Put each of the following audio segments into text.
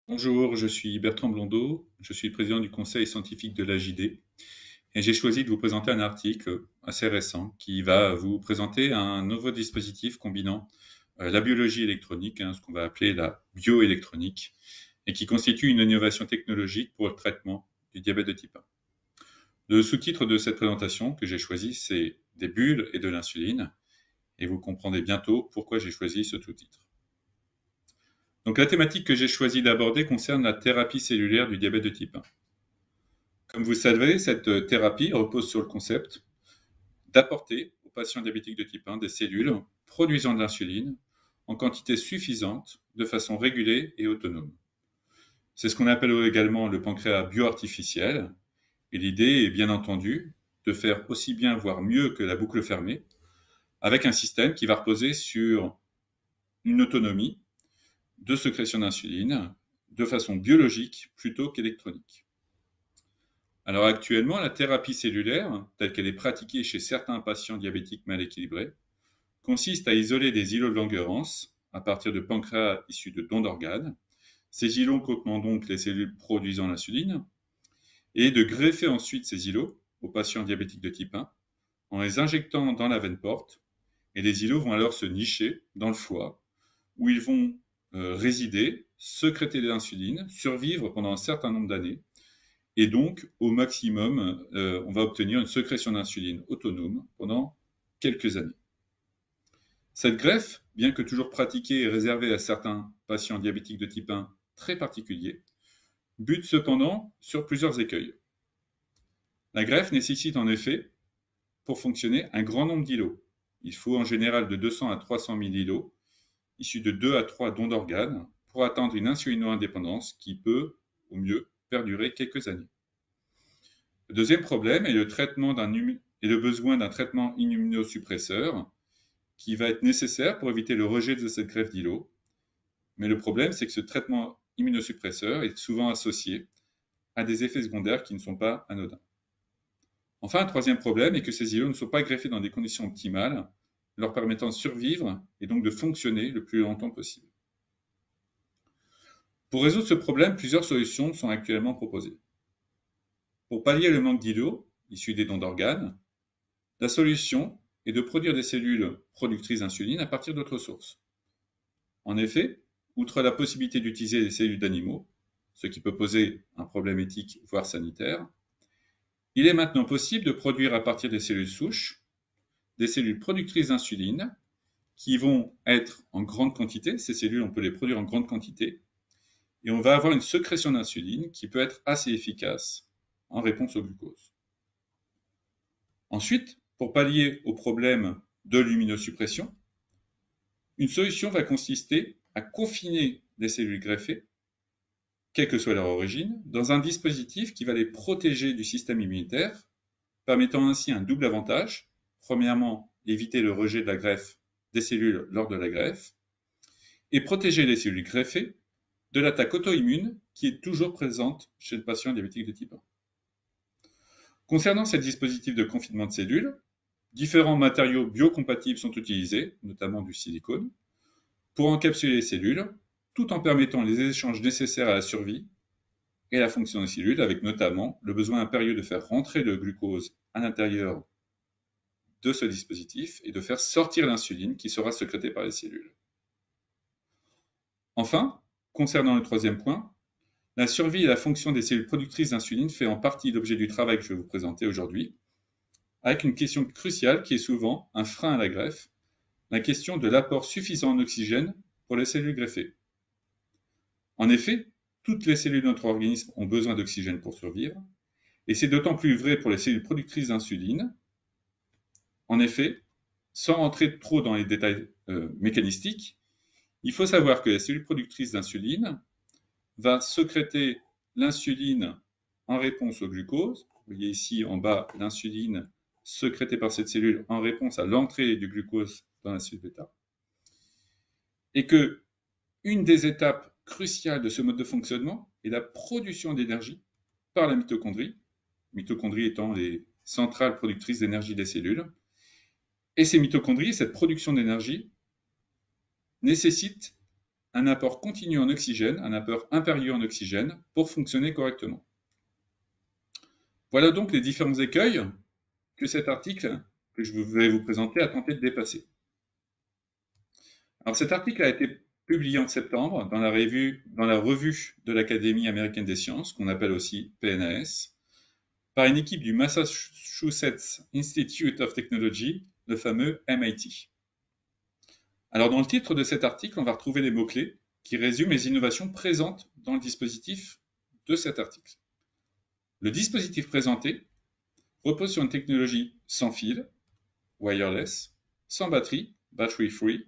Bonjour, je suis Bertrand Blondeau, je suis président du conseil scientifique de l'AJD et j'ai choisi de vous présenter un article assez récent qui va vous présenter un nouveau dispositif combinant la biologie électronique, ce qu'on va appeler la bioélectronique, et qui constitue une innovation technologique pour le traitement du diabète de type 1. Le sous-titre de cette présentation que j'ai choisi, c'est des bulles et de l'insuline, et vous comprendrez bientôt pourquoi j'ai choisi ce sous-titre. Donc la thématique que j'ai choisi d'aborder concerne la thérapie cellulaire du diabète de type 1. Comme vous le savez, cette thérapie repose sur le concept d'apporter aux patients diabétiques de type 1 des cellules produisant de l'insuline en quantité suffisante, de façon régulée et autonome. C'est ce qu'on appelle également le pancréas bioartificiel, et l'idée est bien entendu de faire aussi bien, voire mieux que la boucle fermée, avec un système qui va reposer sur une autonomie de sécrétion d'insuline de façon biologique plutôt qu'électronique. Alors actuellement, la thérapie cellulaire, telle qu'elle est pratiquée chez certains patients diabétiques mal équilibrés, consiste à isoler des îlots de Langerhans à partir de pancréas issus de dons d'organes, ces îlots contenant donc les cellules produisant l'insuline, et de greffer ensuite ces îlots aux patients diabétiques de type 1 en les injectant dans la veine porte, et les îlots vont alors se nicher dans le foie, où ils vont résider, sécréter de l'insuline, survivre pendant un certain nombre d'années, et donc, au maximum, on va obtenir une sécrétion d'insuline autonome pendant quelques années. Cette greffe, bien que toujours pratiquée et réservée à certains patients diabétiques de type 1 très particuliers, bute cependant sur plusieurs écueils. La greffe nécessite en effet, pour fonctionner, un grand nombre d'îlots. Il faut en général de 200 à 300 000 îlots, issus de 2 à 3 dons d'organes, pour atteindre une insulino-indépendance qui peut, au mieux, perdurer quelques années. Le deuxième problème est le besoin d'un traitement immunosuppresseur qui va être nécessaire pour éviter le rejet de cette greffe d'îlots. Mais le problème, c'est que ce traitement immunosuppresseur est souvent associé à des effets secondaires qui ne sont pas anodins. Enfin, un troisième problème est que ces îlots ne sont pas greffés dans des conditions optimales, leur permettant de survivre et donc de fonctionner le plus longtemps possible. Pour résoudre ce problème, plusieurs solutions sont actuellement proposées. Pour pallier le manque d'îlots issus des dons d'organes, la solution est de produire des cellules productrices d'insuline à partir d'autres sources. En effet, outre la possibilité d'utiliser des cellules d'animaux, ce qui peut poser un problème éthique voire sanitaire, il est maintenant possible de produire à partir des cellules souches des cellules productrices d'insuline qui vont être en grande quantité. Ces cellules, on peut les produire en grande quantité et on va avoir une sécrétion d'insuline qui peut être assez efficace en réponse au glucose. Ensuite, pour pallier au problème de l'immunosuppression, une solution va consister à confiner les cellules greffées, quelle que soit leur origine, dans un dispositif qui va les protéger du système immunitaire, permettant ainsi un double avantage. Premièrement, éviter le rejet de la greffe des cellules lors de la greffe, et protéger les cellules greffées de l'attaque auto-immune qui est toujours présente chez le patient diabétique de type 1. Concernant ces dispositifs de confinement de cellules, différents matériaux biocompatibles sont utilisés, notamment du silicone, pour encapsuler les cellules, tout en permettant les échanges nécessaires à la survie et à la fonction des cellules, avec notamment le besoin impérieux de faire rentrer le glucose à l'intérieur de ce dispositif et de faire sortir l'insuline qui sera sécrétée par les cellules. Enfin, concernant le troisième point, la survie et la fonction des cellules productrices d'insuline fait en partie l'objet du travail que je vais vous présenter aujourd'hui, avec une question cruciale qui est souvent un frein à la greffe, la question de l'apport suffisant en oxygène pour les cellules greffées. En effet, toutes les cellules de notre organisme ont besoin d'oxygène pour survivre, et c'est d'autant plus vrai pour les cellules productrices d'insuline. En effet, sans rentrer trop dans les détails mécanistiques, il faut savoir que la cellule productrice d'insuline va sécréter l'insuline en réponse au glucose. Vous voyez ici en bas l'insuline sécrétée par cette cellule en réponse à l'entrée du glucose dans la cellule bêta. Et que une des étapes cruciales de ce mode de fonctionnement est la production d'énergie par la mitochondrie étant les centrales productrices d'énergie des cellules. Et ces mitochondries, cette production d'énergie, nécessite un apport continu en oxygène, un apport impérieux en oxygène, pour fonctionner correctement. Voilà donc les différents écueils que cet article que je vais vous présenter a tenté de dépasser. Alors cet article a été publié en septembre dans la revue de l'Académie américaine des sciences, qu'on appelle aussi PNAS, par une équipe du Massachusetts Institute of Technology, le fameux MIT. Alors dans le titre de cet article, on va retrouver les mots-clés qui résument les innovations présentes dans le dispositif de cet article. Le dispositif présenté repose sur une technologie sans fil, wireless, sans batterie, battery free,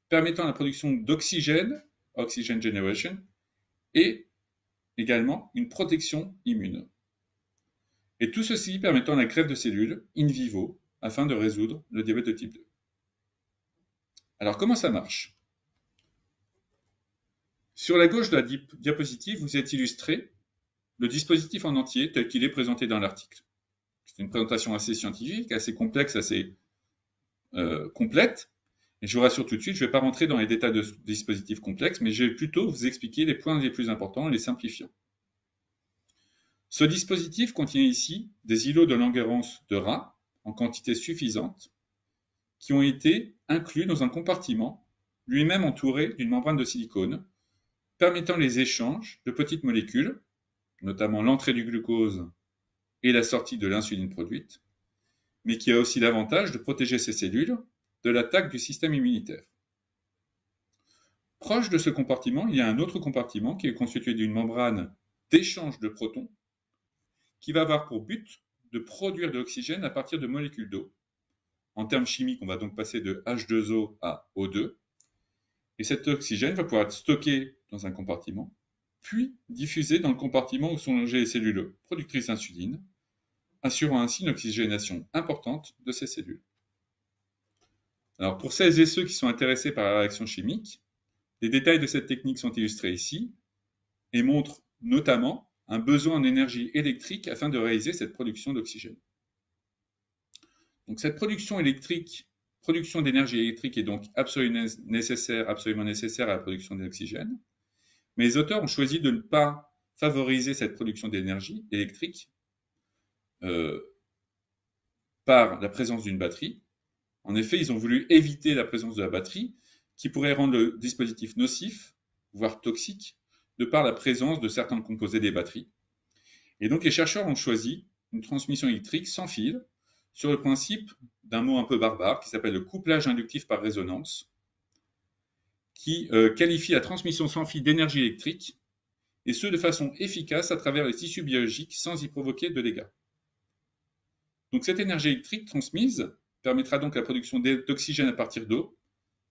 permettant la production d'oxygène, oxygen generation, et également une protection immune. Et tout ceci permettant la greffe de cellules in vivo afin de résoudre le diabète de type 2. Alors comment ça marche? Sur la gauche de la diapositive, vous êtes illustré le dispositif en entier tel qu'il est présenté dans l'article. C'est une présentation assez scientifique, assez complexe, assez complète. Et je vous rassure tout de suite, je ne vais pas rentrer dans les détails de ce dispositif complexe, mais je vais plutôt vous expliquer les points les plus importants en les simplifiant. Ce dispositif contient ici des îlots de Langerhans de rats en quantité suffisante qui ont été inclus dans un compartiment lui-même entouré d'une membrane de silicone permettant les échanges de petites molécules, notamment l'entrée du glucose et la sortie de l'insuline produite, mais qui a aussi l'avantage de protéger ces cellules de l'attaque du système immunitaire. Proche de ce compartiment, il y a un autre compartiment qui est constitué d'une membrane d'échange de protons qui va avoir pour but de produire de l'oxygène à partir de molécules d'eau. En termes chimiques, on va donc passer de H2O à O2. Et cet oxygène va pouvoir être stocké dans un compartiment, puis diffusé dans le compartiment où sont logées les cellules productrices d'insuline, assurant ainsi une oxygénation importante de ces cellules. Alors pour celles et ceux qui sont intéressés par la réaction chimique, les détails de cette technique sont illustrés ici et montrent notamment un besoin en énergie électrique afin de réaliser cette production d'oxygène. Donc cette production d'énergie électrique est donc absolument nécessaire à la production d'oxygène, mais les auteurs ont choisi de ne pas favoriser cette production d'énergie électrique par la présence d'une batterie. En effet, ils ont voulu éviter la présence de la batterie qui pourrait rendre le dispositif nocif, voire toxique, de par la présence de certains composés des batteries. Et donc les chercheurs ont choisi une transmission électrique sans fil sur le principe d'un mot un peu barbare qui s'appelle le couplage inductif par résonance, qui qualifie la transmission sans fil d'énergie électrique, et ce de façon efficace à travers les tissus biologiques sans y provoquer de dégâts. Donc cette énergie électrique transmise permettra donc la production d'oxygène à partir d'eau,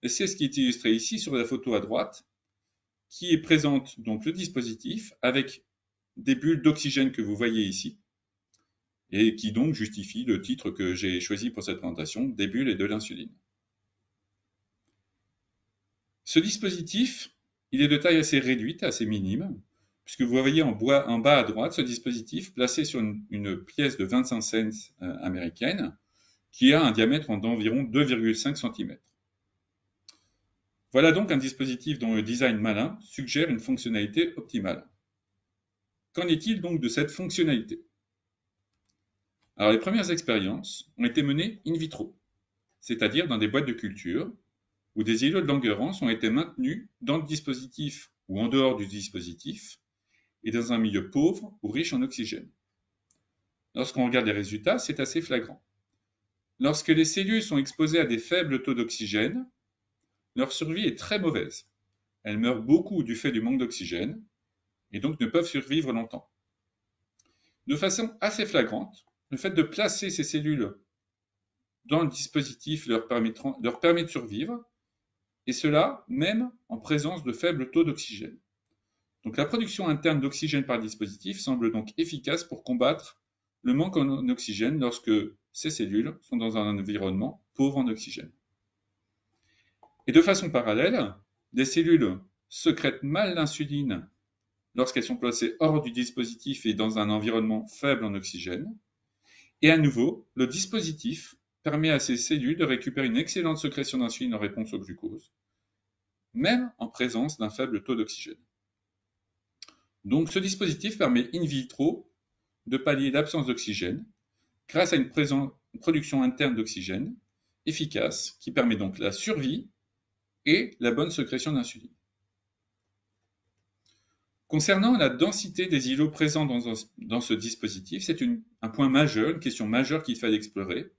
et c'est ce qui est illustré ici sur la photo à droite, qui présente donc le dispositif avec des bulles d'oxygène que vous voyez ici, et qui donc justifie le titre que j'ai choisi pour cette présentation, des bulles et de l'insuline. Ce dispositif, il est de taille assez réduite, assez minime, puisque vous voyez en bas à droite ce dispositif placé sur une pièce de 25 cents américaine, qui a un diamètre d'environ 2,5 cm. Voilà donc un dispositif dont le design malin suggère une fonctionnalité optimale. Qu'en est-il donc de cette fonctionnalité? Alors les premières expériences ont été menées in vitro, c'est-à-dire dans des boîtes de culture, où des îlots de Langerhans ont été maintenus dans le dispositif ou en dehors du dispositif, et dans un milieu pauvre ou riche en oxygène. Lorsqu'on regarde les résultats, c'est assez flagrant. Lorsque les cellules sont exposées à des faibles taux d'oxygène, leur survie est très mauvaise. Elles meurent beaucoup du fait du manque d'oxygène, et donc ne peuvent survivre longtemps. De façon assez flagrante, le fait de placer ces cellules dans le dispositif leur permet de survivre, et cela même en présence de faibles taux d'oxygène. Donc la production interne d'oxygène par le dispositif semble donc efficace pour combattre le manque en oxygène lorsque ces cellules sont dans un environnement pauvre en oxygène. Et de façon parallèle, des cellules sécrètent mal l'insuline lorsqu'elles sont placées hors du dispositif et dans un environnement faible en oxygène. Et à nouveau, le dispositif permet à ces cellules de récupérer une excellente sécrétion d'insuline en réponse au glucose. même en présence d'un faible taux d'oxygène. Donc ce dispositif permet in vitro de pallier l'absence d'oxygène grâce à une production interne d'oxygène efficace qui permet donc la survie et la bonne sécrétion d'insuline. Concernant la densité des îlots présents dans ce dispositif, c'est un point majeur, une question majeure qu'il fallait explorer.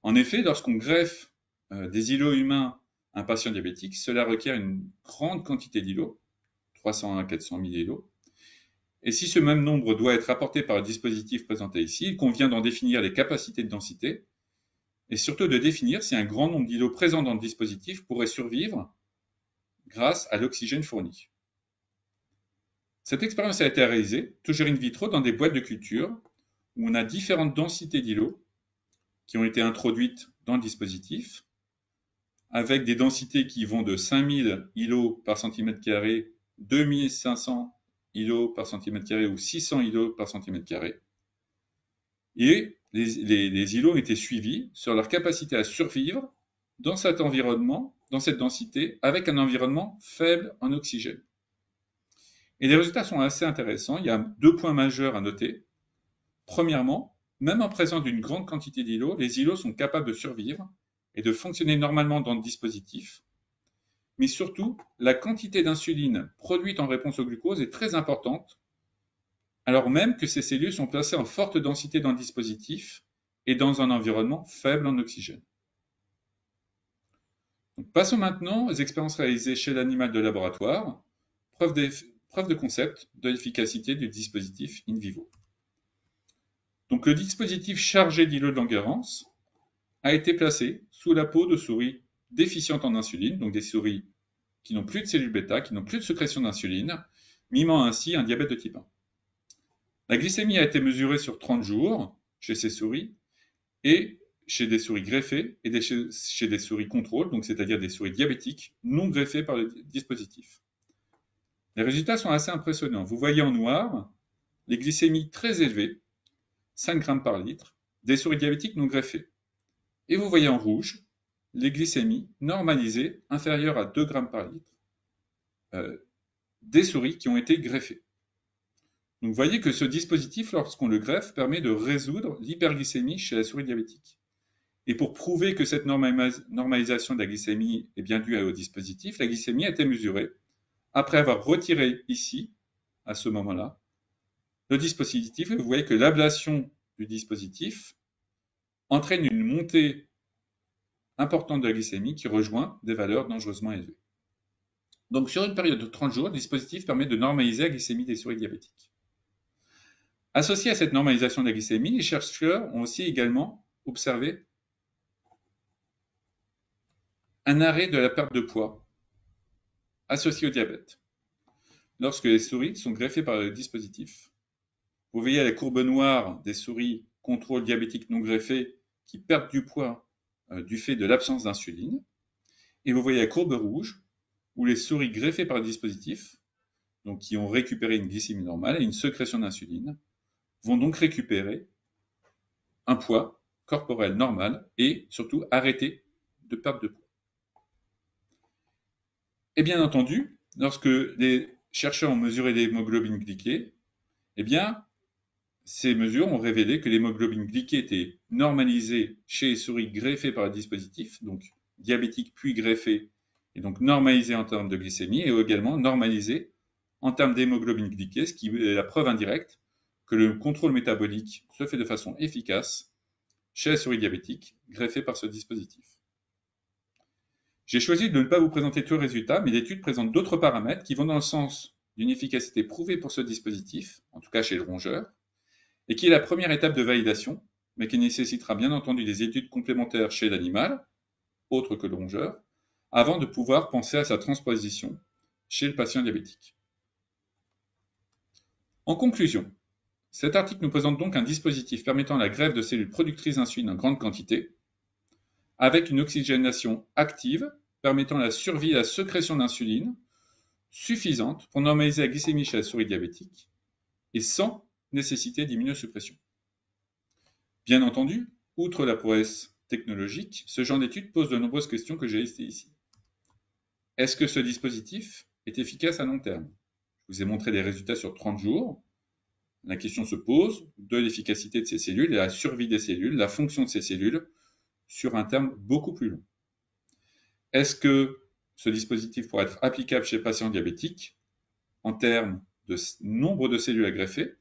En effet, lorsqu'on greffe des îlots humains à un patient diabétique, cela requiert une grande quantité d'îlots, 300 à 400 000 îlots. Et si ce même nombre doit être apporté par le dispositif présenté ici, il convient d'en définir les capacités de densité et surtout de définir si un grand nombre d'îlots présents dans le dispositif pourrait survivre grâce à l'oxygène fourni. Cette expérience a été réalisée, toujours in vitro, dans des boîtes de culture où on a différentes densités d'îlots qui ont été introduites dans le dispositif, avec des densités qui vont de 5000 îlots par centimètre carré, 2500 îlots par centimètre carré ou 600 îlots par centimètre carré. Et les îlots ont été suivis sur leur capacité à survivre dans cet environnement, dans cette densité, avec un environnement faible en oxygène. Et les résultats sont assez intéressants. Il y a 2 points majeurs à noter. Premièrement, même en présence d'une grande quantité d'îlots, les îlots sont capables de survivre et de fonctionner normalement dans le dispositif. Mais surtout, la quantité d'insuline produite en réponse au glucose est très importante, alors même que ces cellules sont placées en forte densité dans le dispositif et dans un environnement faible en oxygène. Donc, passons maintenant aux expériences réalisées chez l'animal de laboratoire, preuve de concept de l'efficacité du dispositif in vivo. Donc le dispositif chargé d'îlots de Langerhans a été placé sous la peau de souris déficientes en insuline, donc des souris qui n'ont plus de cellules bêta, qui n'ont plus de sécrétion d'insuline, mimant ainsi un diabète de type 1. La glycémie a été mesurée sur 30 jours chez ces souris et chez des souris greffées et chez des souris contrôle, donc c'est-à-dire des souris diabétiques non greffées par le dispositif. Les résultats sont assez impressionnants. Vous voyez en noir les glycémies très élevées, 5 grammes par litre, des souris diabétiques non greffées. Et vous voyez en rouge les glycémies normalisées inférieures à 2 grammes par litre des souris qui ont été greffées. Donc vous voyez que ce dispositif, lorsqu'on le greffe, permet de résoudre l'hyperglycémie chez la souris diabétique. Et pour prouver que cette normalisation de la glycémie est bien due au dispositif, la glycémie a été mesurée après avoir retiré ici, à ce moment-là, le dispositif. Et vous voyez que l'ablation du dispositif entraîne une montée importante de la glycémie qui rejoint des valeurs dangereusement élevées. Donc sur une période de 30 jours, le dispositif permet de normaliser la glycémie des souris diabétiques. Associé à cette normalisation de la glycémie, les chercheurs ont aussi également observé un arrêt de la perte de poids associé au diabète lorsque les souris sont greffées par le dispositif. Vous voyez la courbe noire des souris contrôle diabétique non greffées qui perdent du poids du fait de l'absence d'insuline. Et vous voyez la courbe rouge où les souris greffées par le dispositif, donc qui ont récupéré une glycémie normale et une sécrétion d'insuline, vont donc récupérer un poids corporel normal et surtout arrêter de perte de poids. Et bien entendu, lorsque les chercheurs ont mesuré l'hémoglobine glyquée, eh bien, ces mesures ont révélé que l'hémoglobine glyquée était normalisée chez les souris greffées par le dispositif, donc diabétiques puis greffées, et donc normalisée en termes de glycémie, et également normalisée en termes d'hémoglobine glyquée, ce qui est la preuve indirecte que le contrôle métabolique se fait de façon efficace chez la souris diabétique greffée par ce dispositif. J'ai choisi de ne pas vous présenter tous les résultats, mais l'étude présente d'autres paramètres qui vont dans le sens d'une efficacité prouvée pour ce dispositif, en tout cas chez le rongeur, et qui est la première étape de validation, mais qui nécessitera bien entendu des études complémentaires chez l'animal, autre que le rongeur, avant de pouvoir penser à sa transposition chez le patient diabétique. En conclusion, cet article nous présente donc un dispositif permettant la greffe de cellules productrices d'insuline en grande quantité, avec une oxygénation active permettant la survie et la sécrétion d'insuline suffisante pour normaliser la glycémie chez la souris diabétique et sans nécessité d'immunosuppression. Bien entendu, outre la prouesse technologique, ce genre d'étude pose de nombreuses questions que j'ai listées ici. est-ce que ce dispositif est efficace à long terme? Je vous ai montré les résultats sur 30 jours. La question se pose de l'efficacité de ces cellules et la survie des cellules, la fonction de ces cellules sur un terme beaucoup plus long. Est-ce que ce dispositif pourrait être applicable chez les patients diabétiques en termes de nombre de cellules à greffer,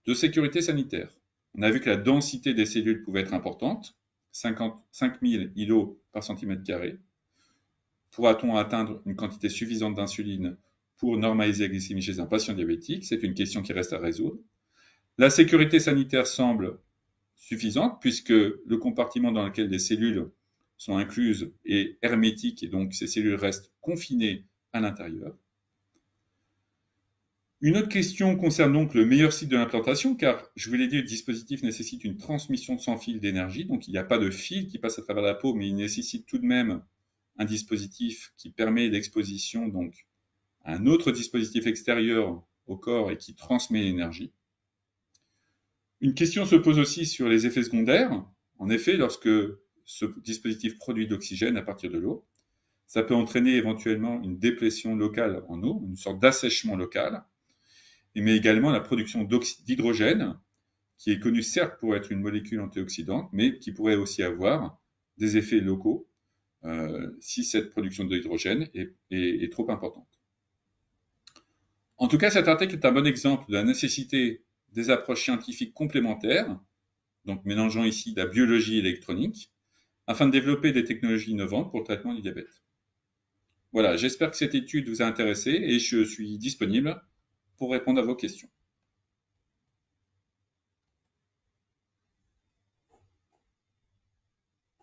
de sécurité sanitaire? On a vu que la densité des cellules pouvait être importante, 5000 îlots par centimètre carré. Pourra-t-on atteindre une quantité suffisante d'insuline pour normaliser la glycémie chez un patient diabétique? C'est une question qui reste à résoudre. La sécurité sanitaire semble suffisante puisque le compartiment dans lequel les cellules sont incluses est hermétique et donc ces cellules restent confinées à l'intérieur. Une autre question concerne donc le meilleur site de l'implantation, car je vous l'ai dit, le dispositif nécessite une transmission sans fil d'énergie, donc il n'y a pas de fil qui passe à travers la peau, mais il nécessite tout de même un dispositif qui permet l'exposition donc à un autre dispositif extérieur au corps et qui transmet l'énergie. Une question se pose aussi sur les effets secondaires. En effet, lorsque ce dispositif produit de l'oxygène à partir de l'eau, ça peut entraîner éventuellement une déplétion locale en eau, une sorte d'assèchement local, mais également la production d'hydrogène, qui est connue certes pour être une molécule antioxydante, mais qui pourrait aussi avoir des effets locaux si cette production d'hydrogène est trop importante. En tout cas, cet article est un bon exemple de la nécessité des approches scientifiques complémentaires, donc mélangeant ici la biologie et l'électronique, afin de développer des technologies innovantes pour le traitement du diabète. Voilà, j'espère que cette étude vous a intéressé et je suis disponible pour répondre à vos questions.